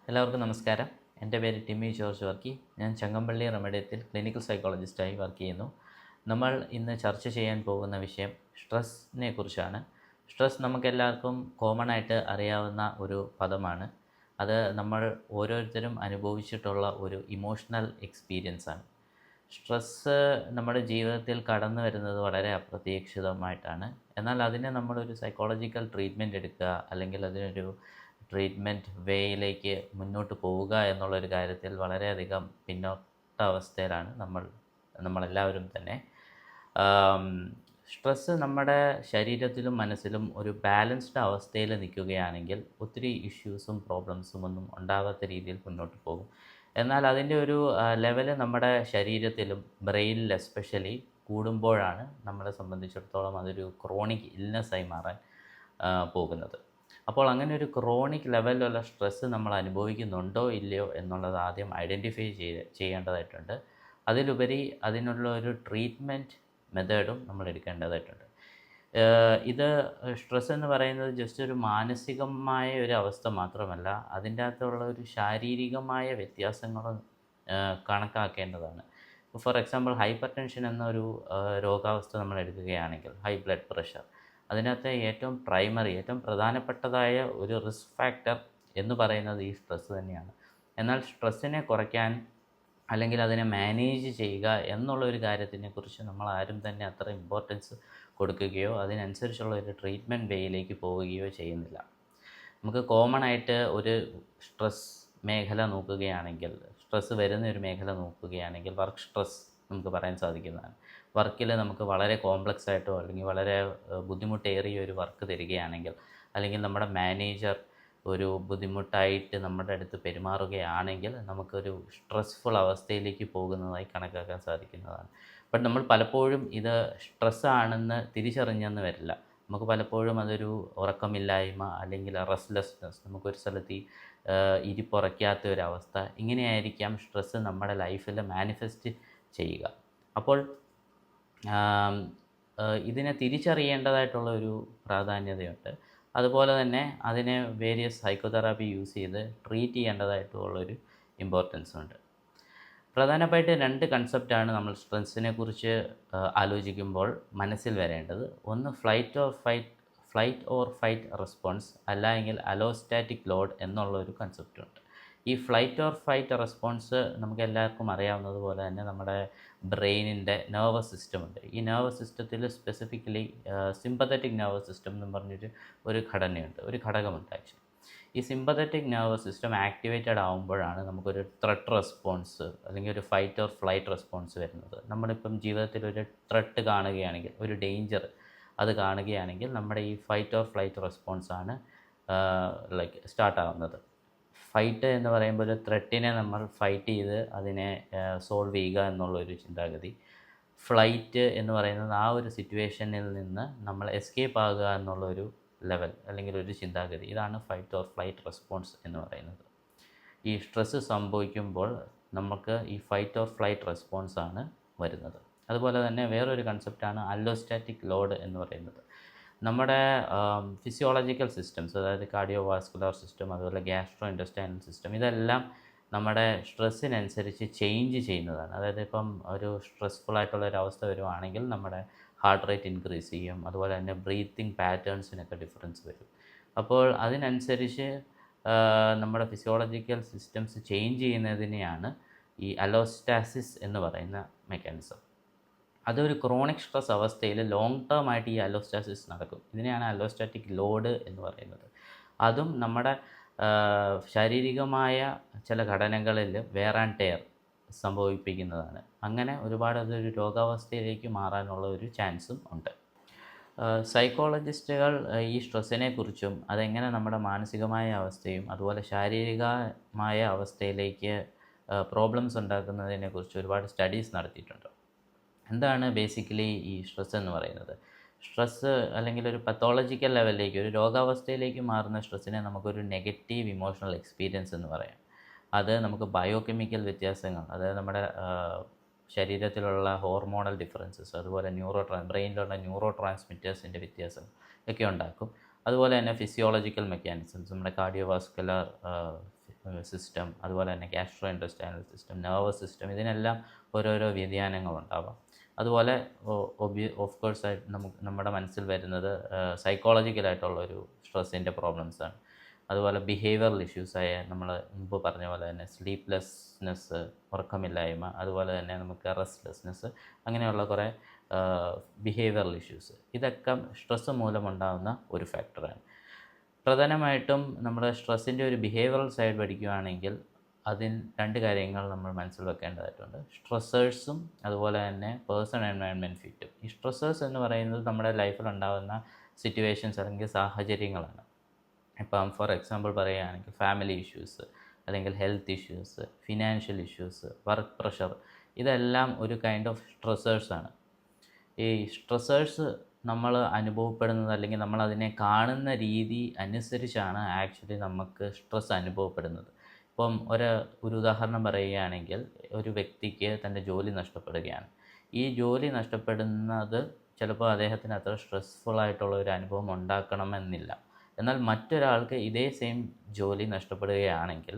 എല്ലാവർക്കും നമസ്കാരം. എൻ്റെ പേര് ടിമ്മി ജോർജ് വർക്കി. ഞാൻ ചങ്ങമ്പള്ളി റെമഡിയത്തിൽ ക്ലിനിക്കൽ സൈക്കോളജിസ്റ്റായി വർക്ക് ചെയ്യുന്നു. നമ്മൾ ഇന്ന് ചർച്ച ചെയ്യാൻ പോകുന്ന വിഷയം സ്ട്രെസ്സിനെ കുറിച്ചാണ്. സ്ട്രെസ് നമുക്കെല്ലാവർക്കും കോമൺ ആയിട്ട് അറിയാവുന്ന ഒരു പദമാണ്. അത് നമ്മൾ ഓരോരുത്തരും അനുഭവിച്ചിട്ടുള്ള ഒരു ഇമോഷണൽ എക്സ്പീരിയൻസാണ്. സ്ട്രെസ്സ് നമ്മുടെ ജീവിതത്തിൽ കടന്നു വരുന്നത് വളരെ അപ്രതീക്ഷിതമായിട്ടാണ്. എന്നാൽ അതിനെ നമ്മളൊരു സൈക്കോളജിക്കൽ ട്രീറ്റ്മെൻറ്റ് എടുക്കുക, അല്ലെങ്കിൽ അതിനൊരു ട്രീറ്റ്മെൻറ്റ് വേയിലേക്ക് മുന്നോട്ട് പോവുക എന്നുള്ളൊരു കാര്യത്തിൽ വളരെയധികം പിന്നോട്ട അവസ്ഥയിലാണ് നമ്മളെല്ലാവരും തന്നെ. സ്ട്രെസ്സ് നമ്മുടെ ശരീരത്തിലും മനസ്സിലും ഒരു ബാലൻസ്ഡ് അവസ്ഥയിൽ നിൽക്കുകയാണെങ്കിൽ ഒത്തിരി ഇഷ്യൂസും പ്രോബ്ലംസും ഒന്നും ഉണ്ടാകാത്ത രീതിയിൽ മുന്നോട്ട് പോകും. എന്നാൽ അതിൻ്റെ ഒരു ലെവല് നമ്മുടെ ശരീരത്തിലും ബ്രെയിനിൽ എസ്പെഷ്യലി കൂടുമ്പോഴാണ് നമ്മളെ സംബന്ധിച്ചിടത്തോളം അതൊരു ക്രോണിക് ഇൽനെസ്സായി മാറാൻ പോകുന്നത്. അപ്പോൾ അങ്ങനെ ഒരു ക്രോണിക് ലെവലിലുള്ള സ്ട്രെസ്സ് നമ്മൾ അനുഭവിക്കുന്നുണ്ടോ ഇല്ലയോ എന്നുള്ളത് ആദ്യം ഐഡൻറ്റിഫൈ ചെയ്യേണ്ടതായിട്ടുണ്ട്. അതിലുപരി അതിനുള്ള ഒരു ട്രീറ്റ്മെൻറ്റ് മെത്തേഡും നമ്മൾ എടുക്കേണ്ടതായിട്ടുണ്ട്. ഇത് സ്ട്രെസ് എന്ന് പറയുന്നത് ജസ്റ്റ് ഒരു മാനസികമായ ഒരു അവസ്ഥ മാത്രമല്ല, അതിൻ്റെ അകത്തുള്ള ഒരു ശാരീരികമായ വ്യത്യാസങ്ങളും കണക്കാക്കേണ്ടതാണ്. ഫോർ എക്സാമ്പിൾ ഹൈപ്പർ ടെൻഷൻ എന്നൊരു രോഗാവസ്ഥ നമ്മൾ എടുക്കുകയാണെങ്കിൽ, ഹൈ ബ്ലഡ് പ്രഷർ, അതിനകത്ത് ഏറ്റവും പ്രധാനപ്പെട്ടതായ ഒരു റിസ്ക് ഫാക്ടർ എന്ന് പറയുന്നത് ഈ സ്ട്രെസ്സ് തന്നെയാണ്. എന്നാൽ സ്ട്രെസ്സിനെ കുറയ്ക്കാൻ അല്ലെങ്കിൽ അതിനെ മാനേജ് ചെയ്യുക എന്നുള്ള ഒരു കാര്യത്തിനെക്കുറിച്ച് നമ്മൾ ആരും തന്നെ അത്ര ഇമ്പോർട്ടൻസ് കൊടുക്കുകയോ അതിനനുസരിച്ചുള്ള ഒരു ട്രീറ്റ്മെൻറ്റ് വേയിലേക്ക് പോവുകയോ ചെയ്യുന്നില്ല. നമുക്ക് കോമൺ ആയിട്ട് ഒരു സ്ട്രെസ് മേഖല നോക്കുകയാണെങ്കിൽ, സ്ട്രെസ്സ് വരുന്ന ഒരു മേഖല നോക്കുകയാണെങ്കിൽ വർക്ക് സ്ട്രെസ് നമുക്ക് പറയാൻ സാധിക്കുന്നതാണ്. വർക്കിൽ നമുക്ക് വളരെ കോംപ്ലക്സ് ആയിട്ടോ അല്ലെങ്കിൽ വളരെ ബുദ്ധിമുട്ടേറിയ ഒരു വർക്ക് തരികയാണെങ്കിൽ, അല്ലെങ്കിൽ നമ്മുടെ മാനേജർ ഒരു ബുദ്ധിമുട്ടായിട്ട് നമ്മുടെ അടുത്ത് പെരുമാറുകയാണെങ്കിൽ നമുക്കൊരു സ്ട്രെസ്ഫുൾ അവസ്ഥയിലേക്ക് പോകുന്നതായി കണക്കാക്കാൻ സാധിക്കുന്നതാണ്. ബട്ട് നമ്മൾ പലപ്പോഴും ഇത് സ്ട്രെസ്സാണെന്ന് തിരിച്ചറിഞ്ഞെന്ന് വരില്ല. നമുക്ക് പലപ്പോഴും അതൊരു ഉറക്കമില്ലായ്മ അല്ലെങ്കിൽ റെസ്റ്റ്ലെസ്നെസ്, നമുക്കൊരു സ്ഥലത്ത് ഇരിപ്പുറയ്ക്കാത്ത ഒരവസ്ഥ, ഇങ്ങനെയായിരിക്കാം സ്ട്രെസ്സ് നമ്മുടെ ലൈഫിൽ മാനിഫെസ്റ്റ് ചെയ്യുക. അപ്പോൾ ഇതിനെ തിരിച്ചറിയേണ്ടതായിട്ടുള്ള ഒരു പ്രാധാന്യതയുണ്ട്. അതുപോലെ തന്നെ അതിനെ വേരിയസ് സൈക്കോതെറാപ്പി യൂസ് ചെയ്ത് ട്രീറ്റ് ചെയ്യേണ്ടതായിട്ടുള്ളൊരു ഇമ്പോർട്ടൻസ് ഉണ്ട്. പ്രധാനമായിട്ട് 2 കൺസെപ്റ്റാണ് നമ്മൾ സ്ട്രെസ്സിനെ കുറിച്ച് ആലോചിക്കുമ്പോൾ മനസ്സിൽ വരേണ്ടത്. ഒന്ന് ഫ്ലൈറ്റ് ഓർ ഫൈറ്റ് റെസ്പോൺസ്, അല്ലെങ്കിൽ അലോസ്റ്റാറ്റിക് ലോഡ് എന്നുള്ളൊരു കൺസെപ്റ്റുണ്ട്. ഈ ഫ്ലൈറ്റ് ഓർ ഫൈറ്റ് റെസ്പോൺസ് നമുക്ക് എല്ലാവർക്കും അറിയാവുന്നതുപോലെ തന്നെ നമ്മുടെ ബ്രെയിനിൻ്റെ നെർവസ് സിസ്റ്റം ഉണ്ട്. ഈ നെർവസ് സിസ്റ്റത്തിൽ സ്പെസിഫിക്കലി സിമ്പത്തറ്റിക് നെർവസ് സിസ്റ്റം എന്ന് പറഞ്ഞൊരു ഒരു ഘടകമുണ്ട് ആക്ച്വലി. ഈ സിമ്പത്തറ്റിക് നെർവസ് സിസ്റ്റം ആക്ടിവേറ്റഡ് ആകുമ്പോഴാണ് നമുക്കൊരു ത്രെട്ട് റെസ്പോൺസ് അല്ലെങ്കിൽ ഒരു ഫൈറ്റ് ഓർ ഫ്ലൈറ്റ് റെസ്പോൺസ് വരുന്നത്. നമ്മളിപ്പം ജീവിതത്തിൽ ഒരു ത്രെട്ട് കാണുകയാണെങ്കിൽ, ഒരു ഡേഞ്ചർ അത് കാണുകയാണെങ്കിൽ നമ്മുടെ ഈ ഫൈറ്റ് ഓർ ഫ്ലൈറ്റ് റെസ്പോൺസാണ് സ്റ്റാർട്ടാകുന്നത്. ഫൈറ്റ് എന്ന് പറയുമ്പോൾ ഒരു ത്രെട്ടിനെ നമ്മൾ ഫൈറ്റ് ചെയ്ത് അതിനെ സോൾവ് ചെയ്യുക എന്നുള്ളൊരു ചിന്താഗതി. ഫ്ലൈറ്റ് എന്ന് പറയുന്നത് ആ ഒരു സിറ്റുവേഷനിൽ നിന്ന് നമ്മൾ എസ്കേപ്പ് ആകുക എന്നുള്ളൊരു ലെവൽ അല്ലെങ്കിൽ ഒരു ചിന്താഗതി. ഇതാണ് ഫൈറ്റ് ഓർ ഫ്ലൈറ്റ് റെസ്പോൺസ് എന്ന് പറയുന്നത്. ഈ സ്ട്രെസ്സ് സംഭവിക്കുമ്പോൾ നമുക്ക് ഈ ഫൈറ്റ് ഓർ ഫ്ലൈറ്റ് റെസ്പോൺസാണ് വരുന്നത്. അതുപോലെ തന്നെ വേറൊരു കൺസെപ്റ്റാണ് അല്ലോസ്റ്റാറ്റിക് ലോഡ് എന്ന് പറയുന്നത്. നമ്മുടെ ഫിസിയോളജിക്കൽ സിസ്റ്റംസ്, അതായത് കാർഡിയോവാസ്കുലർ സിസ്റ്റം, അതുപോലെ ഗ്യാസ്ട്രോ ഇൻറ്റസ്റ്റൈനൽ സിസ്റ്റം, ഇതെല്ലാം നമ്മുടെ സ്ട്രെസ്സിനനുസരിച്ച് ചേഞ്ച് ചെയ്യുന്നതാണ്. അതായത് ഇപ്പം ഒരു സ്ട്രെസ്ഫുൾ അവസ്ഥ വരുവാണെങ്കിൽ നമ്മുടെ ഹാർട്ട് റേറ്റ് ഇൻക്രീസ് ചെയ്യും. അതുപോലെ തന്നെ ബ്രീത്തിങ് പാറ്റേൺസിനൊക്കെ ഡിഫറൻസ് വരും. അപ്പോൾ അതിനനുസരിച്ച് നമ്മുടെ ഫിസിയോളജിക്കൽ സിസ്റ്റംസ് ചേഞ്ച് ചെയ്യുന്നതിനെയാണ് ഈ അലോസ്റ്റാസിസ് എന്ന് പറയുന്ന മെക്കാനിസം. അതൊരു ക്രോണിക് സ്ട്രെസ് അവസ്ഥയിൽ ലോങ് ടേം ആയിട്ട് ഈ അലോസ്റ്റാസിസ് നടക്കും. ഇതിനെയാണ് അലോസ്റ്റാറ്റിക് ലോഡ് എന്ന് പറയുന്നത്. അതും നമ്മുടെ ശാരീരികമായ ചില ഘടനകളിൽ വെയർ ആൻഡ് ടെയർ സംഭവിപ്പിക്കുന്നതാണ്. അങ്ങനെ അതൊരു രോഗാവസ്ഥയിലേക്ക് മാറാനുള്ള ഒരു ചാൻസും ഉണ്ട്. സൈക്കോളജിസ്റ്റുകൾ ഈ സ്ട്രെസ്സിനെ കുറിച്ചും അതെങ്ങനെ നമ്മുടെ മാനസികമായ അവസ്ഥയും അതുപോലെ ശാരീരികമായ അവസ്ഥയിലേക്ക് പ്രോബ്ലംസ് ഉണ്ടാക്കുന്നതിനെക്കുറിച്ച് ഒരുപാട് സ്റ്റഡീസ് നടത്തിയിട്ടുണ്ട്. എന്താണ് ബേസിക്കലി ഈ സ്ട്രെസ് എന്ന് പറയുന്നത്? സ്ട്രെസ്സ് അല്ലെങ്കിൽ ഒരു പത്തോളജിക്കൽ ലെവലിലേക്ക്, ഒരു രോഗാവസ്ഥയിലേക്ക് മാറുന്ന സ്ട്രെസ്സിനെ നമുക്കൊരു നെഗറ്റീവ് ഇമോഷണൽ എക്സ്പീരിയൻസ് എന്ന് പറയാം. അത് നമുക്ക് ബയോകെമിക്കൽ വ്യത്യാസങ്ങൾ, അതായത് നമ്മുടെ ശരീരത്തിലുള്ള ഹോർമോണൽ ഡിഫറൻസസ്, അതുപോലെ ബ്രെയിനിലുള്ള ന്യൂറോ ട്രാൻസ്മിറ്റേഴ്സിൻ്റെ വ്യത്യാസം ഒക്കെ ഉണ്ടാക്കും. അതുപോലെ തന്നെ ഫിസിയോളജിക്കൽ മെക്കാനിസംസ്, നമ്മുടെ കാർഡിയോവാസ്കുലർ സിസ്റ്റം, അതുപോലെ തന്നെ ഗ്യാസ്ട്രോ ഇൻറ്റെസ്റ്റൈനൽ സിസ്റ്റം, നെർവസ് സിസ്റ്റം, ഇതിനെല്ലാം ഓരോരോ വ്യതിയാനങ്ങളുണ്ടാവാം. അതുപോലെ ഓഫ് കോഴ്സ് നമ്മുടെ മനസ്സിൽ വരുന്നത് സൈക്കോളജിക്കലായിട്ടുള്ളൊരു സ്ട്രെസ്സിൻ്റെ പ്രോബ്ലംസാണ്. അതുപോലെ ബിഹേവിയറൽ ഇഷ്യൂസായ നമ്മൾ മുമ്പ് പറഞ്ഞ പോലെ തന്നെ സ്ലീപ്ലെസ്നെസ്, ഉറക്കമില്ലായ്മ, അതുപോലെ തന്നെ നമുക്ക് റെസ്റ്റ്ലെസ്നെസ്, അങ്ങനെയുള്ള കുറേ ബിഹേവിയറൽ ഇഷ്യൂസ്, ഇതൊക്കെ സ്ട്രെസ്സ് മൂലമുണ്ടാകുന്ന ഒരു ഫാക്ടറാണ്. പ്രധാനമായിട്ടും നമ്മുടെ സ്ട്രെസ്സിൻ്റെ ഒരു ബിഹേവിയറൽ സൈഡ് പഠിക്കുകയാണെങ്കിൽ അതിൽ രണ്ട് കാര്യങ്ങൾ നമ്മൾ മനസ്സിൽ വെക്കേണ്ടതായിട്ടുണ്ട്. സ്ട്രെസ്സേഴ്സും അതുപോലെ തന്നെ പേഴ്സൺ എൻവയൺമെൻറ്റ് ഫിറ്റും. ഈ സ്ട്രെസ്സേഴ്സ് എന്ന് പറയുന്നത് നമ്മുടെ ലൈഫിലുണ്ടാകുന്ന സിറ്റുവേഷൻസ് അല്ലെങ്കിൽ സാഹചര്യങ്ങളാണ്. ഇപ്പം ഫോർ എക്സാമ്പിൾ പറയുകയാണെങ്കിൽ ഫാമിലി ഇഷ്യൂസ്, അല്ലെങ്കിൽ health issues, financial issues, work pressure, ഇതെല്ലാം ഒരു കൈൻഡ് ഓഫ് സ്ട്രെസ്സേഴ്സാണ്. ഈ സ്ട്രെസ്സേഴ്സ് നമ്മൾ അനുഭവപ്പെടുന്നത് അല്ലെങ്കിൽ നമ്മളതിനെ കാണുന്ന രീതി അനുസരിച്ചാണ് ആക്ച്വലി നമുക്ക് സ്ട്രെസ് അനുഭവപ്പെടുന്നത്. ഇപ്പം ഒരു ഉദാഹരണം പറയുകയാണെങ്കിൽ, ഒരു വ്യക്തിക്ക് തൻ്റെ ജോലി നഷ്ടപ്പെടുകയാണ്. ഈ ജോലി നഷ്ടപ്പെടുന്നത് ചിലപ്പോൾ അദ്ദേഹത്തിന് അത്ര സ്ട്രെസ്ഫുള്ളായിട്ടുള്ള ഒരു അനുഭവം ഉണ്ടാക്കണമെന്നില്ല. എന്നാൽ മറ്റൊരാൾക്ക് ഇതേ സെയിം ജോലി നഷ്ടപ്പെടുകയാണെങ്കിൽ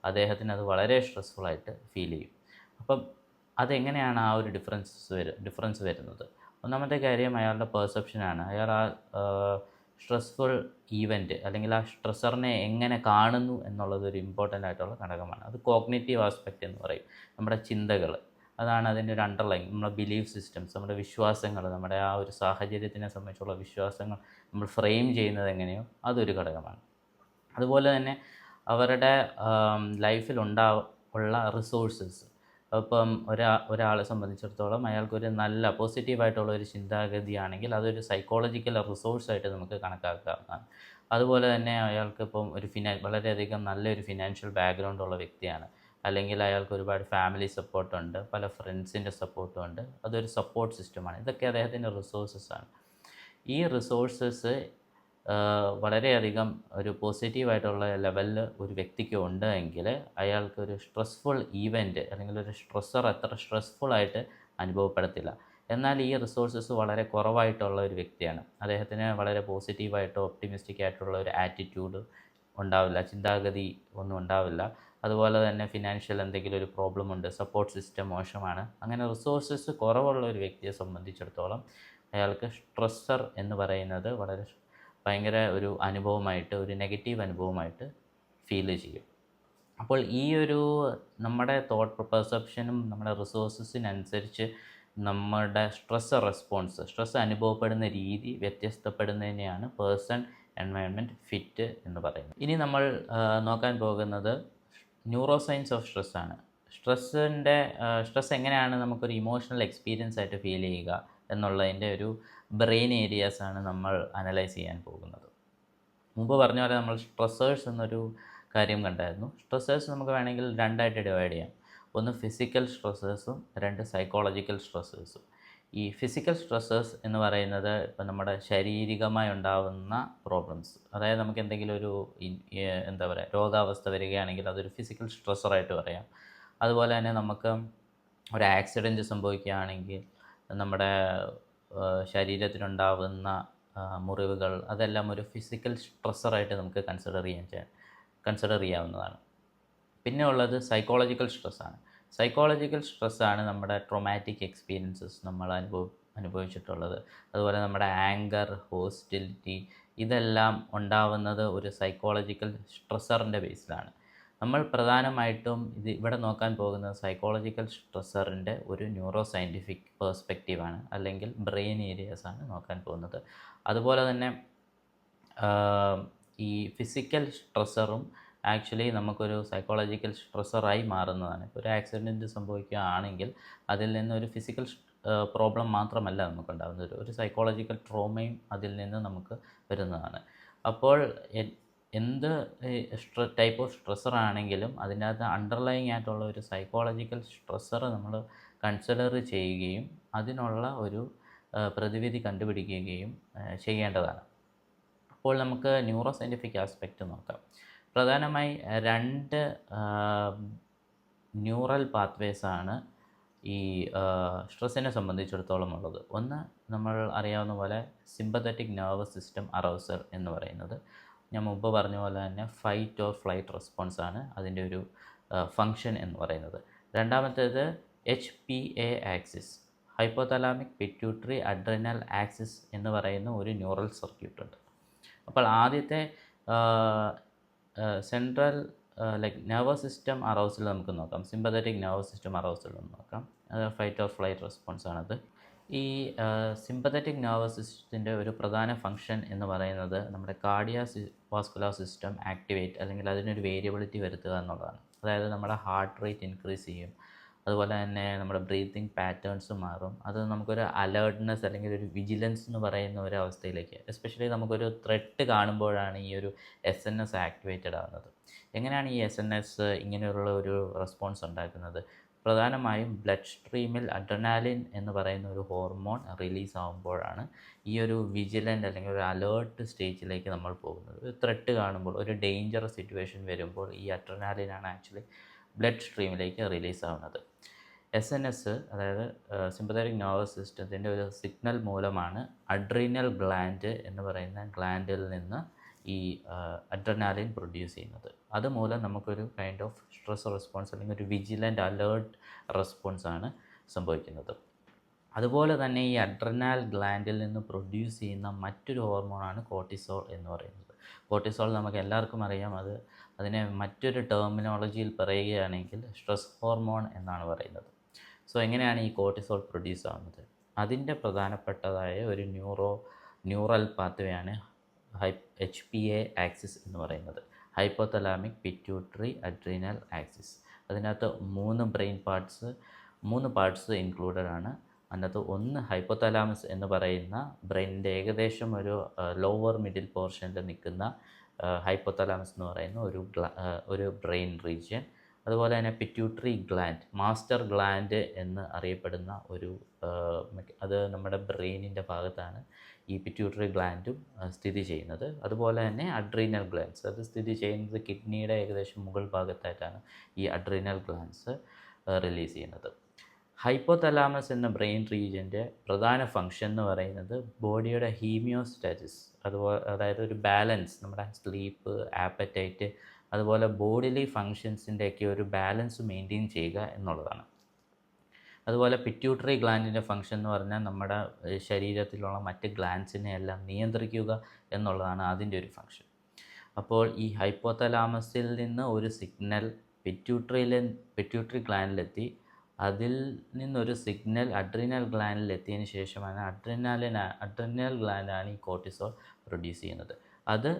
അദ്ദേഹത്തിന് അത് വളരെ സ്ട്രെസ്ഫുള്ളായിട്ട് ഫീൽ ചെയ്യും. അപ്പം അതെങ്ങനെയാണ് ആ ഒരു ഡിഫറൻസ് വരുന്നത്? ഒന്നാമത്തെ കാര്യം അയാളുടെ പെർസെപ്ഷനാണ്. അയാൾ ആ സ്ട്രെസ്ഫുൾ ഈവൻറ്റ് അല്ലെങ്കിൽ ആ സ്ട്രെസ്സറിനെ എങ്ങനെ കാണുന്നു എന്നുള്ളതൊരു ഇമ്പോർട്ടൻ്റ് ആയിട്ടുള്ള ഘടകമാണ്. അത് കോഗ്നിറ്റീവ് ആസ്പെക്റ്റ് എന്ന് പറയും. നമ്മുടെ ചിന്തകൾ, അതാണ് അതിൻ്റെ ഒരു അണ്ടർലൈൻ. നമ്മുടെ ബിലീഫ് സിസ്റ്റംസ്, നമ്മുടെ വിശ്വാസങ്ങൾ, നമ്മുടെ ആ ഒരു സാഹചര്യത്തിനെ സംബന്ധിച്ചുള്ള വിശ്വാസങ്ങൾ നമ്മൾ ഫ്രെയിം ചെയ്യുന്നത് എങ്ങനെയോ അതൊരു ഘടകമാണ്. അതുപോലെ തന്നെ അവരുടെ ലൈഫിലുള്ള റിസോഴ്സസ്. ഇപ്പം ഒരാളെ സംബന്ധിച്ചിടത്തോളം അയാൾക്കൊരു നല്ല പോസിറ്റീവായിട്ടുള്ള ഒരു ചിന്താഗതിയാണെങ്കിൽ അതൊരു സൈക്കോളജിക്കൽ റിസോഴ്സായിട്ട് നമുക്ക് കണക്കാക്കാവുന്നതാണ്. അതുപോലെ തന്നെ അയാൾക്കിപ്പം വളരെയധികം നല്ലൊരു ഫിനാൻഷ്യൽ ബാക്ക്ഗ്രൗണ്ടുള്ള വ്യക്തിയാണ്, അല്ലെങ്കിൽ അയാൾക്ക് ഒരുപാട് ഫാമിലി സപ്പോർട്ടുണ്ട്, പല ഫ്രണ്ട്സിൻ്റെ സപ്പോർട്ടും, അതൊരു സപ്പോർട്ട് സിസ്റ്റമാണ്. ഇതൊക്കെ അദ്ദേഹത്തിൻ്റെ റിസോഴ്സസാണ്. ഈ റിസോഴ്സസ് വളരെയധികം ഒരു പോസിറ്റീവായിട്ടുള്ള ലെവലിൽ ഒരു വ്യക്തിക്ക് ഉണ്ട് എങ്കിൽ അയാൾക്കൊരു സ്ട്രെസ്ഫുൾ ഈവൻറ്റ് അല്ലെങ്കിൽ ഒരു സ്ട്രെസ്സർ അത്ര സ്ട്രെസ്ഫുള്ളായിട്ട് അനുഭവപ്പെടത്തില്ല. എന്നാൽ ഈ റിസോഴ്സസ് വളരെ കുറവായിട്ടുള്ള ഒരു വ്യക്തിയാണ്, അദ്ദേഹത്തിന് വളരെ പോസിറ്റീവായിട്ടോ ഒപ്റ്റിമിസ്റ്റിക് ആയിട്ടുള്ള ഒരു ആറ്റിറ്റ്യൂഡ് ഉണ്ടാവില്ല, ചിന്താഗതി ഒന്നും ഉണ്ടാവില്ല. അതുപോലെ തന്നെ ഫിനാൻഷ്യൽ എന്തെങ്കിലും ഒരു പ്രോബ്ലം ഉണ്ട്, സപ്പോർട്ട് സിസ്റ്റം മോശമാണ്. അങ്ങനെ റിസോഴ്സസ് കുറവുള്ള ഒരു വ്യക്തിയെ സംബന്ധിച്ചിടത്തോളം അയാൾക്ക് സ്ട്രെസ്സർ എന്ന് പറയുന്നത് ഭയങ്കര ഒരു അനുഭവമായിട്ട്, ഒരു നെഗറ്റീവ് അനുഭവമായിട്ട് ഫീൽ ചെയ്യും. അപ്പോൾ ഈ ഒരു നമ്മുടെ തോട്ട് പെർസെപ്ഷനും നമ്മുടെ റിസോഴ്സസിനനുസരിച്ച് നമ്മുടെ സ്ട്രെസ് അനുഭവപ്പെടുന്ന രീതി വ്യത്യസ്തപ്പെടുന്നതിനെയാണ് പേഴ്സൺ എൻവയൺമെൻറ്റ് ഫിറ്റ് എന്ന് പറയുന്നത്. ഇനി നമ്മൾ നോക്കാൻ പോകുന്നത് ന്യൂറോ സയൻസ് ഓഫ് സ്ട്രെസ്സാണ്. സ്ട്രെസ് എങ്ങനെയാണ് നമുക്കൊരു ഇമോഷണൽ എക്സ്പീരിയൻസ് ആയിട്ട് ഫീൽ ചെയ്യുക എന്നുള്ളതിൻ്റെ ഒരു ബ്രെയിൻ ഏരിയാസാണ് നമ്മൾ അനലൈസ് ചെയ്യാൻ പോകുന്നത്. മുമ്പ് പറഞ്ഞ പോലെ നമ്മൾ സ്ട്രെസ്സേഴ്സ് എന്നൊരു കാര്യം കണ്ടായിരുന്നു. സ്ട്രെസ്സേഴ്സ് നമുക്ക് വേണമെങ്കിൽ രണ്ടായിട്ട് ഡിവൈഡ് ചെയ്യാം. ഒന്ന് ഫിസിക്കൽ സ്ട്രെസ്സേഴ്സും രണ്ട് സൈക്കോളജിക്കൽ സ്ട്രെസ്സേഴ്സും. ഈ ഫിസിക്കൽ സ്ട്രെസ്സേഴ്സ് എന്ന് പറയുന്നത് ഇപ്പം നമ്മുടെ ശാരീരികമായി ഉണ്ടാകുന്ന പ്രോബ്ലംസ്, അതായത് നമുക്ക് എന്തെങ്കിലും ഒരു രോഗാവസ്ഥ വരികയാണെങ്കിൽ അതൊരു ഫിസിക്കൽ സ്ട്രെസ്സറായിട്ട് പറയാം. അതുപോലെ തന്നെ നമുക്ക് ഒരു ആക്സിഡൻറ്റ് സംഭവിക്കുകയാണെങ്കിൽ നമ്മുടെ ശരീരത്തിനുണ്ടാകുന്ന മുറിവുകൾ, അതെല്ലാം ഒരു ഫിസിക്കൽ സ്ട്രെസ്സറായിട്ട് നമുക്ക് കൺസിഡർ ചെയ്യാവുന്നതാണ്. പിന്നെ ഉള്ളത് സൈക്കോളജിക്കൽ സ്ട്രെസ്സാണ്. സൈക്കോളജിക്കൽ സ്ട്രെസ്സാണ് നമ്മുടെ ട്രോമാറ്റിക് എക്സ്പീരിയൻസസ് നമ്മൾ അനുഭവിച്ചിട്ടുള്ളത്. അതുപോലെ നമ്മുടെ ആങ്കർ, ഹോസ്റ്റിലിറ്റി, ഇതെല്ലാം ഉണ്ടാവുന്നത് ഒരു സൈക്കോളജിക്കൽ സ്ട്രെസ്സറിൻ്റെ ബേസിലാണ്. നമ്മൾ പ്രധാനമായിട്ടും ഇവിടെ നോക്കാൻ പോകുന്നത് സൈക്കോളജിക്കൽ സ്ട്രെസ്സറിൻ്റെ ഒരു ന്യൂറോ സയൻറ്റിഫിക് പേഴ്സ്പെക്റ്റീവാണ്, അല്ലെങ്കിൽ ബ്രെയിൻ ഏരിയാസാണ് നോക്കാൻ പോകുന്നത്. അതുപോലെ തന്നെ ഈ ഫിസിക്കൽ സ്ട്രെസ്സറും ആക്ച്വലി നമുക്കൊരു സൈക്കോളജിക്കൽ സ്ട്രെസ്സറായി മാറുന്നതാണ്. ഇപ്പോൾ ഒരു ആക്സിഡൻറ്റ് സംഭവിക്കുകയാണെങ്കിൽ അതിൽ നിന്നൊരു ഫിസിക്കൽ പ്രോബ്ലം മാത്രമല്ല നമുക്കുണ്ടാകുന്നത്, ഒരു സൈക്കോളജിക്കൽ ട്രോമയും അതിൽ നിന്ന് നമുക്ക് വരുന്നതാണ്. അപ്പോൾ എന്ത് ടൈപ്പ് ഓഫ് സ്ട്രെസ്സറാണെങ്കിലും അതിൻ്റെ അകത്ത് അണ്ടർലൈങ് ആയിട്ടുള്ള ഒരു സൈക്കോളജിക്കൽ സ്ട്രെസ്സർ നമ്മൾ കൺസിഡർ ചെയ്യുകയും അതിനുള്ള ഒരു പ്രതിവിധി കണ്ടുപിടിക്കുകയും ചെയ്യേണ്ടതാണ്. അപ്പോൾ നമുക്ക് ന്യൂറോ സയൻറ്റിഫിക് ആസ്പെക്റ്റ് നോക്കാം. പ്രധാനമായി രണ്ട് ന്യൂറൽ പാത്വേസാണ് ഈ സ്ട്രെസ്സിനെ സംബന്ധിച്ചിടത്തോളം ഉള്ളത്. ഒന്ന് നമ്മൾ അറിയാവുന്ന പോലെ സിമ്പത്തറ്റിക് നെർവസ് സിസ്റ്റം അറൗസൽ എന്ന് പറയുന്നത്, ഞാൻ മുമ്പ് പറഞ്ഞ പോലെ തന്നെ ഫൈറ്റ് ഓർ ഫ്ലൈറ്റ് റെസ്പോൺസ് ആണ് അതിൻ്റെ ഒരു ഫങ്ഷൻ എന്ന് പറയുന്നത്. രണ്ടാമത്തേത് HPA axis, hypothalamic pituitary adrenal axis എന്ന് പറയുന്ന ഒരു ന്യൂറൽ സർക്യൂട്ട് ഉണ്ട്. അപ്പോൾ ആദ്യത്തെ സെൻട്രൽ നെർവസ് സിസ്റ്റം അറൗസൽ നമുക്ക് നോക്കാം. സിമ്പതറ്റിക് നെർവസ് സിസ്റ്റം അറൗസൽ നോക്കാം. അത് ഫൈറ്റ് ഓർ ഫ്ലൈറ്റ് റെസ്പോൺസ് ആണത്. ഈ സിമ്പതറ്റിക് നെർവസ് സിസ്റ്റത്തിൻ്റെ ഒരു പ്രധാന ഫങ്ഷൻ എന്ന് പറയുന്നത് നമ്മുടെ വാസ്കുലർ സിസ്റ്റം ആക്ടിവേറ്റ് അല്ലെങ്കിൽ അതിനൊരു വേരിയബിലിറ്റി വരുത്തുക എന്നുള്ളതാണ്. അതായത് നമ്മുടെ ഹാർട്ട് റേറ്റ് ഇൻക്രീസ് ചെയ്യും, അതുപോലെ തന്നെ നമ്മുടെ ബ്രീത്തിങ് പാറ്റേൺസ് മാറും. അത് നമുക്കൊരു അലേർട്ട്നെസ് അല്ലെങ്കിൽ ഒരു വിജിലൻസ് എന്ന് പറയുന്ന ഒരു അവസ്ഥയിലേക്ക്, എസ്പെഷ്യലി നമുക്കൊരു ത്രെട്ട് കാണുമ്പോഴാണ് ഈ ഒരു SNS ആക്ടിവേറ്റഡ് ആകുന്നത്. എങ്ങനെയാണ് ഈ SNS ഇങ്ങനെയുള്ള ഒരു റെസ്പോൺസ് ഉണ്ടാക്കുന്നത്? പ്രധാനമായും ബ്ലഡ് സ്ട്രീമിൽ അഡ്രിനാലിൻ എന്ന് പറയുന്ന ഒരു ഹോർമോൺ റിലീസ് ആകുമ്പോഴാണ് ഈ ഒരു വിജിലൻ്റ് അല്ലെങ്കിൽ ഒരു അലേർട്ട് സ്റ്റേജിലേക്ക് നമ്മൾ പോകുന്നത്. ഒരു ത്രെട്ട് കാണുമ്പോൾ, ഒരു ഡേഞ്ചറസ് സിറ്റുവേഷൻ വരുമ്പോൾ ഈ അഡ്രിനാലിനാണ് ആക്ച്വലി ബ്ലഡ് സ്ട്രീമിലേക്ക് റിലീസ് ആവുന്നത്. SNS അതായത് സിമ്പതറ്റിക് നെർവസ് സിസ്റ്റത്തിൻ്റെ ഒരു സിഗ്നൽ മൂലമാണ് അഡ്രീനൽ ഗ്ലാൻഡ് എന്ന് പറയുന്ന ഗ്ലാൻഡിൽ നിന്ന് ഈ അഡ്രിനാലിൻ പ്രൊഡ്യൂസ് ചെയ്യുന്നത്. അതുമൂലം നമുക്കൊരു കൈൻഡ് ഓഫ് സ്ട്രെസ് റെസ്പോൺസ് അല്ലെങ്കിൽ ഒരു വിജിലൻ്റ് അലേർട്ട് റെസ്പോൺസ് ആണ് സംഭവിക്കുന്നത്. അതുപോലെ തന്നെ ഈ അഡ്രിനൽ ഗ്ലാൻഡിൽ നിന്ന് പ്രൊഡ്യൂസ് ചെയ്യുന്ന മറ്റൊരു ഹോർമോണാണ് കോർട്ടിസോൾ എന്ന് പറയുന്നത്. കോർട്ടിസോൾ നമുക്ക് എല്ലാവർക്കും അറിയാം. അതിനെ മറ്റൊരു ടെർമിനോളജിയിൽ പറയുകയാണെങ്കിൽ സ്ട്രെസ് ഹോർമോൺ എന്നാണ് പറയുന്നത്. സോ എങ്ങനെയാണ് ഈ കോർട്ടിസോൾ പ്രൊഡ്യൂസ് ആവുന്നത്? അതിൻ്റെ പ്രധാനപ്പെട്ടതായ ഒരു ന്യൂറൽ പാത്വേ HPA ആക്സിസ് എന്ന് പറയുന്നത്, ഹൈപ്പോതലാമിക് പിറ്റ്യൂട്ടറി അഡ്രീനൽ ആക്സിസ്. അതിനകത്ത് മൂന്ന് പാർട്സ് ഇൻക്ലൂഡഡ് ആണ്. അതിനകത്ത് ഒന്ന് ഹൈപ്പോതലാമസ് എന്ന് പറയുന്ന ബ്രെയിനിൻ്റെ ഏകദേശം ഒരു ലോവർ മിഡിൽ പോർഷനിൽ നിൽക്കുന്ന ഹൈപ്പോതലാമസ് എന്ന് പറയുന്ന ഒരു ബ്രെയിൻ റീജിയൻ. അതുപോലെ തന്നെ പിറ്റ്യൂട്ടറി ഗ്ലാൻഡ്, മാസ്റ്റർ ഗ്ലാൻഡ് എന്ന് അറിയപ്പെടുന്ന അത് നമ്മുടെ ബ്രെയിനിൻ്റെ ഭാഗത്താണ് ഈ പിറ്റ്യൂട്ടറി ഗ്ലാൻഡും സ്ഥിതി ചെയ്യുന്നത്. അതുപോലെ തന്നെ അഡ്രീനൽ ഗ്ലാൻഡ്സ്, അത് സ്ഥിതി ചെയ്യുന്നത് കിഡ്നിയുടെ ഏകദേശം മുകൾ ഭാഗത്തായിട്ടാണ് ഈ അഡ്രീനൽ ഗ്ലാൻഡ്സ് റിലീസ് ചെയ്യുന്നത്. ഹൈപ്പോതലാമസ് എന്ന ബ്രെയിൻ റീജിയൻ്റെ പ്രധാന ഫങ്ഷൻ എന്ന് പറയുന്നത് ബോഡിയുടെ ഹീമിയോസ്റ്റാസിസ്, അതായത് ഒരു ബാലൻസ്, നമ്മുടെ സ്ലീപ്പ്, ആപ്പറ്റൈറ്റ്, അതുപോലെ ബോഡിലി ഫങ്ഷൻസിൻ്റെയൊക്കെ ഒരു ബാലൻസ് മെയിൻറ്റെയിൻ ചെയ്യുക എന്നുള്ളതാണ്. അതുപോലെ പിറ്റ്യൂട്ടറി ഗ്ലാൻഡിൻ്റെ ഫങ്ഷൻ എന്ന് പറഞ്ഞാൽ നമ്മുടെ ശരീരത്തിലുള്ള മറ്റ് ഗ്ലാൻഡ്സിനെ എല്ലാം നിയന്ത്രിക്കുക എന്നുള്ളതാണ് അതിൻ്റെ ഒരു ഫങ്ഷൻ. അപ്പോൾ ഈ ഹൈപ്പോതലാമസിൽ നിന്ന് ഒരു സിഗ്നൽ പിറ്റ്യൂട്ടറി ഗ്ലാൻഡിലെത്തി, അതിൽ നിന്നൊരു സിഗ്നൽ അഡ്രീനൽ ഗ്ലാൻഡിലെത്തിയതിന് ശേഷമാണ് അഡ്രീനൽ ഗ്ലാൻഡാണ് ഈ കോർട്ടിസോൾ പ്രൊഡ്യൂസ് ചെയ്യുന്നത്. അത്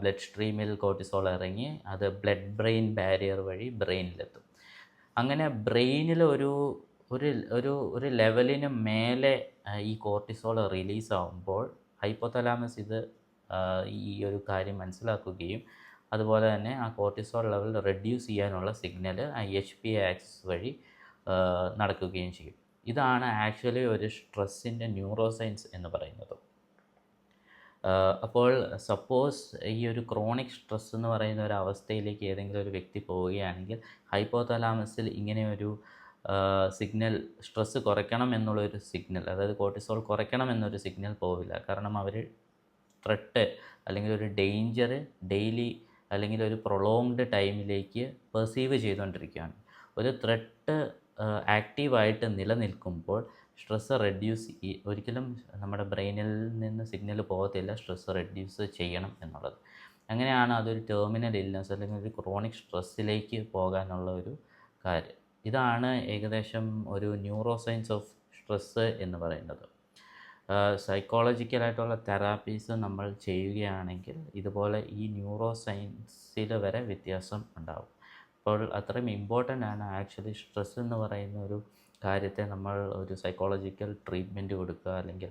ബ്ലഡ് സ്ട്രീമിൽ കോർട്ടിസോൾ ഇറങ്ങി അത് ബ്ലഡ് ബ്രെയിൻ ബാരിയർ വഴി ബ്രെയിനിലെത്തും. അങ്ങനെ ബ്രെയിനിൽ ഒരു ലെവലിന് മേലെ ഈ കോർട്ടിസോൾ റിലീസ് ആകുമ്പോൾ ഹൈപ്പോതലാമസ് ഈ ഒരു കാര്യം മനസ്സിലാക്കുകയും അതുപോലെ തന്നെ ആ കോർട്ടിസോൾ ലെവൽ റെഡ്യൂസ് ചെയ്യാനുള്ള സിഗ്നൽ HPA ആക്സിസ് വഴി നടക്കുകയും ചെയ്യും. ഇതാണ് ആക്ച്വലി ഒരു സ്ട്രെസ്സിൻ്റെ ന്യൂറോസയൻസ് എന്ന് പറയുന്നത്. അപ്പോൾ സപ്പോസ് ഈ ഒരു ക്രോണിക് സ്ട്രെസ് എന്ന് പറയുന്ന ഒരു അവസ്ഥയിലേക്ക് ഏതെങ്കിലും ഒരു വ്യക്തി പോവുകയാണെങ്കിൽ ഹൈപ്പോതലാമസിൽ ഇങ്ങനെ ഒരു സിഗ്നൽ, സ്ട്രെസ്സ് കുറയ്ക്കണം എന്നുള്ളൊരു സിഗ്നൽ, അതായത് കോർട്ടിസോൾ കുറയ്ക്കണം എന്നൊരു സിഗ്നൽ പോവില്ല. കാരണം അവർ ത്രെട്ട് അല്ലെങ്കിൽ ഒരു ഡേഞ്ചർ ഡെയിലി അല്ലെങ്കിൽ ഒരു പ്രൊളോങ്ഡ് ടൈമിലേക്ക് പെർസീവ് ചെയ്തുകൊണ്ടിരിക്കുകയാണ്. ഒരു ത്രെട്ട് ആക്റ്റീവായിട്ട് നിലനിൽക്കുമ്പോൾ സ്ട്രെസ്സ് ഒരിക്കലും നമ്മുടെ ബ്രെയിനിൽ നിന്ന് സിഗ്നൽ പോകത്തില്ല, സ്ട്രെസ്സ് റെഡ്യൂസ് ചെയ്യണം എന്നുള്ളത്. അങ്ങനെയാണ് അതൊരു ടെർമിനൽ ഇൽനെസ് അല്ലെങ്കിൽ ഒരു ക്രോണിക് സ്ട്രെസ്സിലേക്ക് പോകാനുള്ള ഒരു കാര്യം. ഇതാണ് ഏകദേശം ഒരു ന്യൂറോസയൻസ് ഓഫ് സ്ട്രെസ്സ് എന്ന് പറയുന്നത്. സൈക്കോളജിക്കലായിട്ടുള്ള തെറാപ്പീസ് നമ്മൾ ചെയ്യുകയാണെങ്കിൽ ഇതുപോലെ ഈ ന്യൂറോസയൻസിൽ വരെ വ്യത്യാസം ഉണ്ടാകും. അപ്പോൾ അത്രയും ഇമ്പോർട്ടൻ്റ് ആണ് ആക്ച്വലി സ്ട്രെസ് എന്ന് പറയുന്ന ഒരു കാര്യത്തെ നമ്മൾ ഒരു സൈക്കോളജിക്കൽ ട്രീറ്റ്മെൻറ്റ് കൊടുക്കുക അല്ലെങ്കിൽ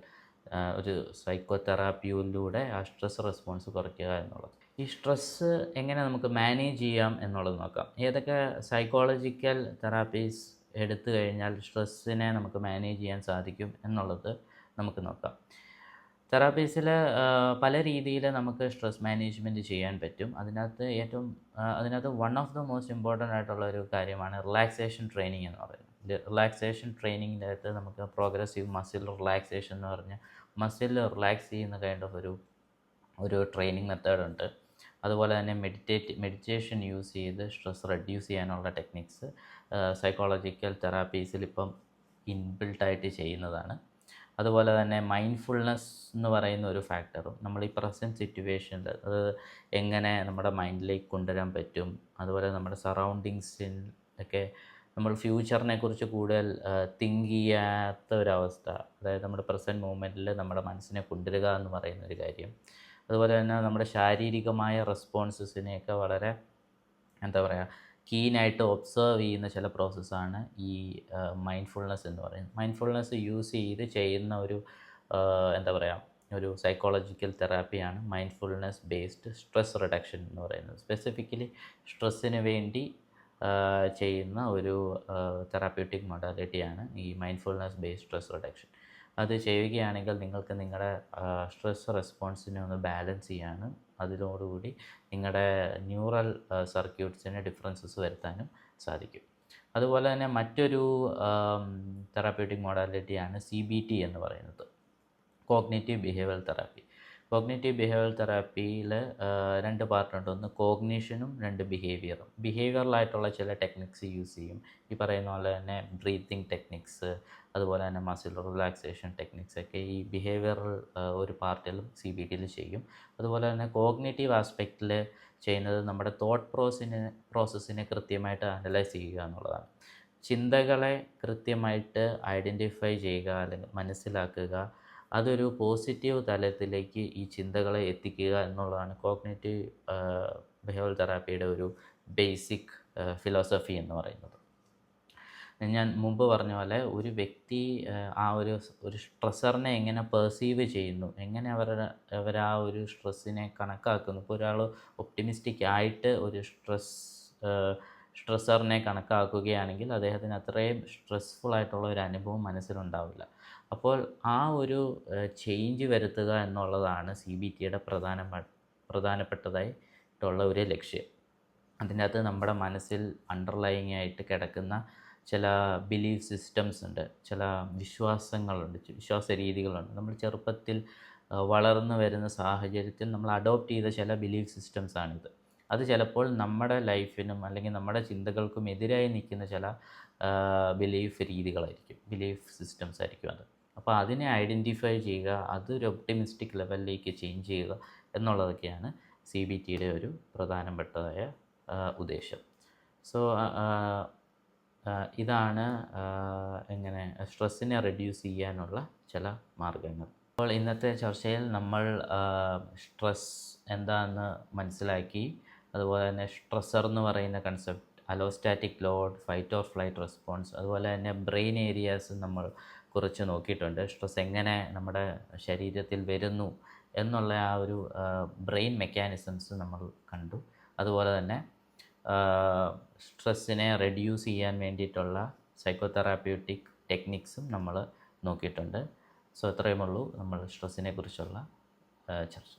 ഒരു സൈക്കോ തെറാപ്പിയിലൂടെ ആ സ്ട്രെസ് റെസ്പോൺസ് കുറയ്ക്കുക എന്നുള്ളത്. ഈ സ്ട്രെസ്സ് എങ്ങനെ നമുക്ക് മാനേജ് ചെയ്യാം എന്നുള്ളത് നോക്കാം. ഏതൊക്കെ സൈക്കോളജിക്കൽ തെറാപ്പീസ് എടുത്തു കഴിഞ്ഞാൽ സ്ട്രെസ്സിനെ നമുക്ക് മാനേജ് ചെയ്യാൻ സാധിക്കും എന്നുള്ളത് നമുക്ക് നോക്കാം. തെറാപ്പീസിൽ പല രീതിയിൽ നമുക്ക് സ്ട്രെസ് മാനേജ്മെൻറ്റ് ചെയ്യാൻ പറ്റും. അതിനകത്ത് one of the most important ആയിട്ടുള്ള ഒരു കാര്യമാണ് റിലാക്സേഷൻ ട്രെയിനിങ് എന്ന് പറയുന്നത്. റിലാക്സേഷൻ ട്രെയിനിങ്ങിൻ്റെ അകത്ത് നമുക്ക് പ്രോഗ്രസീവ് മസിൽ റിലാക്സേഷൻ എന്ന് പറഞ്ഞാൽ മസിൽ റിലാക്സ് ചെയ്യുന്ന കൈൻഡ് ഓഫ് ഒരു ട്രെയിനിങ് മെത്തേഡുണ്ട്. അതുപോലെ തന്നെ മെഡിറ്റേഷൻ യൂസ് ചെയ്ത് സ്ട്രെസ് റെഡ്യൂസ് ചെയ്യാനുള്ള ടെക്നിക്സ് സൈക്കോളജിക്കൽ തെറാപ്പീസിൽ ഇപ്പം ഇൻബിൽട്ടായിട്ട് ചെയ്യുന്നതാണ്. അതുപോലെ തന്നെ മൈൻഡ്ഫുൾനെസ് എന്ന് പറയുന്ന ഒരു ഫാക്ടറും നമ്മൾ ഈ പ്രസൻറ്റ് സിറ്റുവേഷനിൽ അത് എങ്ങനെ നമ്മുടെ മൈൻഡിലേക്ക് കൊണ്ടുവരാൻ പറ്റും, അതുപോലെ നമ്മുടെ സറൗണ്ടിങ്സിൽ ഒക്കെ നമ്മൾ ഫ്യൂച്ചറിനെ കുറിച്ച് കൂടുതൽ തിങ്ക് ചെയ്യാത്ത ഒരവസ്ഥ, അതായത് നമ്മുടെ പ്രസൻറ്റ് മൂമെൻറ്റിൽ നമ്മുടെ മനസ്സിനെ കൊണ്ടുവരിക എന്ന് പറയുന്ന ഒരു കാര്യം. അതുപോലെ തന്നെ നമ്മുടെ ശാരീരികമായ റെസ്പോൺസസിനെയൊക്കെ വളരെ എന്താ പറയുക കീനായിട്ട് ഒബ്സർവ് ചെയ്യുന്ന ചില പ്രോസസ്സാണ് ഈ മൈൻഡ്ഫുൾനെസ് എന്ന് പറയുന്നത്. മൈൻഡ്ഫുൾനെസ് യൂസ് ചെയ്ത് ചെയ്യുന്ന ഒരു എന്താ പറയുക ഒരു സൈക്കോളജിക്കൽ തെറാപ്പിയാണ് മൈൻഡ്ഫുൾനെസ് ബേസ്ഡ് സ്ട്രെസ് റിഡക്ഷൻ എന്ന് പറയുന്നത്. സ്പെസിഫിക്കലി സ്ട്രെസ്സിന് വേണ്ടി ചെയ്യുന്ന ഒരു തെറാപ്യൂട്ടിക് മൊഡാലിറ്റിയാണ് ഈ മൈൻഡ്ഫുൾനെസ് ബേസ്ഡ് സ്ട്രെസ് റിഡക്ഷൻ. അത് ചെയ്യുകയാണെങ്കിൽ നിങ്ങൾക്ക് നിങ്ങളുടെ സ്ട്രെസ് റെസ്പോൺസിനെ ഒന്ന് ബാലൻസ് ചെയ്യാനും അതിനോടുകൂടി നിങ്ങളുടെ ന്യൂറൽ സർക്യൂട്ട്സിന് ഡിഫറൻസസ് വരുത്താനും സാധിക്കും. അതുപോലെ തന്നെ മറ്റൊരു തെറാപ്യൂട്ടിക് മൊഡാലിറ്റിയാണ് CBT എന്ന് പറയുന്നത്, cognitive behavioural therapy. Cognitive behavioural തെറാപ്പിയിൽ 2 പാർട്ടുണ്ട്. ഒന്ന് കോഗ്നിഷനും 2 ബിഹേവിയറും. ബിഹേവിയറലായിട്ടുള്ള ചില ടെക്നിക്സ് യൂസ് ചെയ്യും, ഈ പറയുന്ന പോലെ തന്നെ ബ്രീത്തിങ് ടെക്നിക്സ്, അതുപോലെ തന്നെ മസിൽ റിലാക്സേഷൻ ടെക്നിക്സ് ഒക്കെ ഈ ബിഹേവിയറൽ ഒരു പാർട്ടിലും CBTയിൽ ചെയ്യും. അതുപോലെ തന്നെ കോഗ്നിറ്റീവ് ആസ്പെക്റ്റിൽ ചെയ്യുന്നത് നമ്മുടെ തോട്ട് പ്രോസസ്സിനെ കൃത്യമായിട്ട് അനലൈസ് ചെയ്യുക എന്നുള്ളതാണ്. ചിന്തകളെ കൃത്യമായിട്ട് ഐഡൻറ്റിഫൈ ചെയ്യുക അല്ലെങ്കിൽ മനസ്സിലാക്കുക, അതൊരു പോസിറ്റീവ് തലത്തിലേക്ക് ഈ ചിന്തകളെ എത്തിക്കുക എന്നുള്ളതാണ് കോഗ്നിറ്റീവ് ബിഹേവിയറൽ തെറാപ്പിയുടെ ഒരു ബേസിക് ഫിലോസഫി എന്ന് പറയുന്നത്. ഞാൻ മുമ്പ് പറഞ്ഞ പോലെ ഒരു വ്യക്തി ആ ഒരു സ്ട്രെസ്സറിനെ എങ്ങനെ പെർസീവ് ചെയ്യുന്നു, എങ്ങനെ അവർ ആ ഒരു സ്ട്രെസ്സിനെ കണക്കാക്കുന്നു. ഇപ്പോൾ ഒരാൾ ഒപ്റ്റിമിസ്റ്റിക് ആയിട്ട് ഒരു സ്ട്രെസ്സറിനെ കണക്കാക്കുകയാണെങ്കിൽ അദ്ദേഹത്തിന് അത്രയും സ്ട്രെസ്ഫുൾ ആയിട്ടുള്ള ഒരു അനുഭവം മനസ്സിലുണ്ടാവില്ല. അപ്പോൾ ആ ഒരു ചേഞ്ച് വരുത്തുക എന്നുള്ളതാണ് CBTയുടെ പ്രധാനപ്പെട്ടതായിട്ടുള്ള ഒരു ലക്ഷ്യം. അതിൻ്റെ അകത്ത് നമ്മുടെ മനസ്സിൽ അണ്ടർലൈങ് ആയിട്ട് കിടക്കുന്ന ചില ബിലീഫ് സിസ്റ്റംസ് ഉണ്ട്, ചില വിശ്വാസങ്ങളുണ്ട്, വിശ്വാസ രീതികളുണ്ട്. നമ്മൾ ചെറുപ്പത്തിൽ വളർന്നു വരുന്ന സാഹചര്യത്തിൽ നമ്മൾ അഡോപ്റ്റ് ചെയ്ത ചില ബിലീഫ് സിസ്റ്റംസാണിത്. അത് ചിലപ്പോൾ നമ്മുടെ ലൈഫിനും അല്ലെങ്കിൽ നമ്മുടെ ചിന്തകൾക്കും എതിരായി നിൽക്കുന്ന ചില ബിലീഫ് രീതികളായിരിക്കും, ബിലീഫ് സിസ്റ്റംസ് ആയിരിക്കും അത്. അപ്പോൾ അതിനെ ഐഡൻറ്റിഫൈ ചെയ്യുക, അതൊരു ഒപ്റ്റിമിസ്റ്റിക് ലെവലിലേക്ക് ചേഞ്ച് ചെയ്യുക എന്നുള്ളതൊക്കെയാണ് CBTയുടെ ഒരു പ്രധാനപ്പെട്ടതായ ഉദ്ദേശം. സോ ഇതാണ് എങ്ങനെ സ്ട്രെസ്സിനെ റെഡ്യൂസ് ചെയ്യാനുള്ള ചില മാർഗങ്ങൾ. അപ്പോൾ ഇന്നത്തെ ചർച്ചയിൽ നമ്മൾ സ്ട്രെസ് എന്താണെന്ന് മനസ്സിലാക്കി, അതുപോലെ തന്നെ സ്ട്രെസ്സർ എന്ന് പറയുന്ന concept, allostatic load, fight or flight response, അതുപോലെ തന്നെ ബ്രെയിൻ ഏരിയാസ് നമ്മൾ കുറിച്ച് നോക്കിയിട്ടുണ്ട്. സ്ട്രെസ് എങ്ങനെ നമ്മുടെ ശരീരത്തിൽ വരുന്നു എന്നുള്ള ആ ഒരു ബ്രെയിൻ മെക്കാനിസംസ് നമ്മൾ കണ്ടു. അതുപോലെ തന്നെ സ്ട്രെസ്സിനെ റെഡ്യൂസ് ചെയ്യാൻ വേണ്ടിയിട്ടുള്ള സൈക്കോതെറാപ്യൂട്ടിക് ടെക്നിക്സും നമ്മൾ നോക്കിയിട്ടുണ്ട്. സോ ഇത്രയുമുള്ളൂ നമ്മൾ സ്ട്രെസ്സിനെ കുറിച്ചുള്ള ചർച്ച.